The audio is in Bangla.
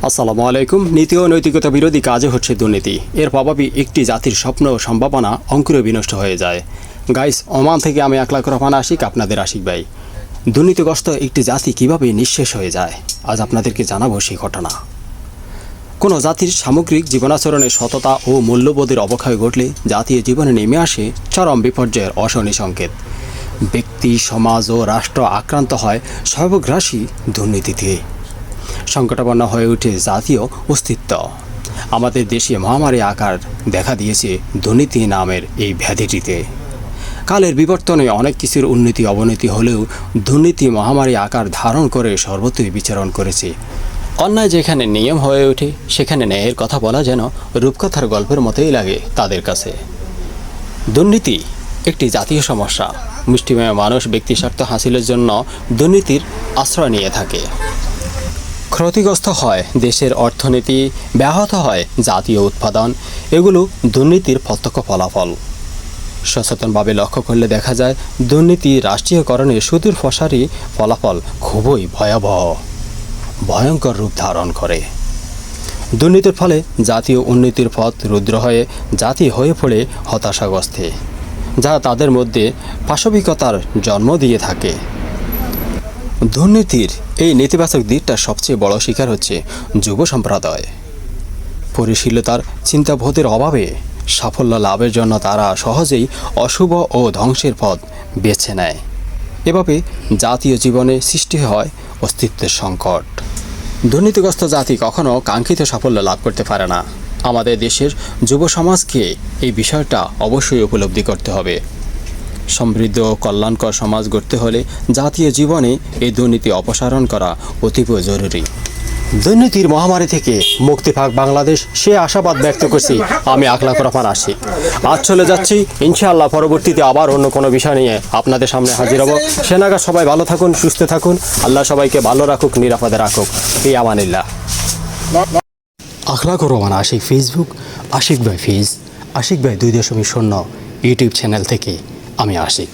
আসসালামু আলাইকুম। নীতি ও নৈতিকতা বিরোধী কাজে হচ্ছে দুর্নীতি। এর প্রভাবে একটি জাতির স্বপ্ন ও সম্ভাবনা অঙ্কুরে বিনষ্ট হয়ে যায়। গাইস, ওমান থেকে আমি আকলাকুর রহমান আশিক, আপনাদের আশিক ভাই। দুর্নীতিগ্রস্ত একটি জাতি কিভাবে নিঃশেষ হয়ে যায়, আজ আপনাদেরকে জানাবো সেই ঘটনা। কোনো জাতির সামগ্রিক জীবনাচরণে সততা ও মূল্যবোধের অবক্ষয় ঘটলে জাতীয় জীবনে নেমে আসে চরম বিপর্যয়ের অশনি সংকেত। ব্যক্তি, সমাজ ও রাষ্ট্র আক্রান্ত হয় সর্বগ্রাসী দুর্নীতিতে। সংকটাপন্ন হয়ে ওঠে জাতীয় অস্তিত্ব। আমাদের দেশে মহামারী আকার দেখা দিয়েছে দুর্নীতি নামের এই ব্যাধিটিতে। কালের বিবর্তনে অনেক কিছুর উন্নতি অবনতি হলেও দুর্নীতি মহামারী আকার ধারণ করে সর্বত্রই বিচরণ করেছে। অন্যায় যেখানে নিয়ম হয়ে ওঠে, সেখানে ন্যায়ের কথা বলা যেন রূপকথার গল্পের মতোই লাগে তাদের কাছে। দুর্নীতি একটি জাতীয় সমস্যা। মুষ্টিমেয় মানুষ ব্যক্তিস্বার্থ হাসিলের জন্য দুর্নীতির আশ্রয় নিয়ে থাকে। ক্ষতিগ্রস্ত হয় দেশের অর্থনীতি, ব্যাহত হয় জাতীয় উৎপাদন। এগুলো দুর্নীতির প্রত্যক্ষ ফলাফল। সচেতনভাবে লক্ষ্য করলে দেখা যায় দুর্নীতি রাষ্ট্রীয়করণের সুদূর প্রসারী ফলাফল খুবই ভয়াবহ, ভয়ঙ্কর রূপ ধারণ করে। দুর্নীতির ফলে জাতীয় উন্নতির পথ রুদ্র হয়ে জাতি হয়ে পড়ে হতাশাগ্রস্তে, যা তাদের মধ্যে পাশবিকতার জন্ম দিয়ে থাকে। দুর্নীতির এই নেতিবাচক দিকটা সবচেয়ে বড় শিকার হচ্ছে যুব সম্প্রদায়। পরিশীলতার চিন্তাবোধের অভাবে সাফল্য লাভের জন্য তারা সহজেই অশুভ ও ধ্বংসের পথ বেছে নেয়। এভাবে জাতীয় জীবনে সৃষ্টি হয় অস্তিত্বের সংকট। দুর্নীতিগ্রস্ত জাতি কখনো কাঙ্ক্ষিত সাফল্য লাভ করতে পারে না। আমাদের দেশের যুব সমাজকে এই বিষয়টা অবশ্যই উপলব্ধি করতে হবে। সমৃদ্ধ ও কল্যাণকর সমাজ গড়তে হলে জাতীয় জীবনে এই দুর্নীতি অপসারণ করা অতীব জরুরি। দুর্নীতির মহামারী থেকে মুক্তি পাক বাংলাদেশ, সে আশাবাদ ব্যক্ত করছি আমি আকলাকুর রহমান আশিক। আজ চলে যাচ্ছি, ইনশাআল্লাহ পরবর্তীতে আবার অন্য কোনো বিষয় নিয়ে আপনাদের সামনে হাজির হব। সে নাগাদ সবাই ভালো থাকুন, সুস্থ থাকুন। আল্লাহ সবাইকে ভালো রাখুক, নিরাপদে রাখুক। এই আমানিল্লাহ। আকলাকুর রহমান আশিক ফেসবুক, আশিক ভাই ফেজ, আশিক ভাই 2.0 ইউটিউব চ্যানেল থেকে আমি আশিক।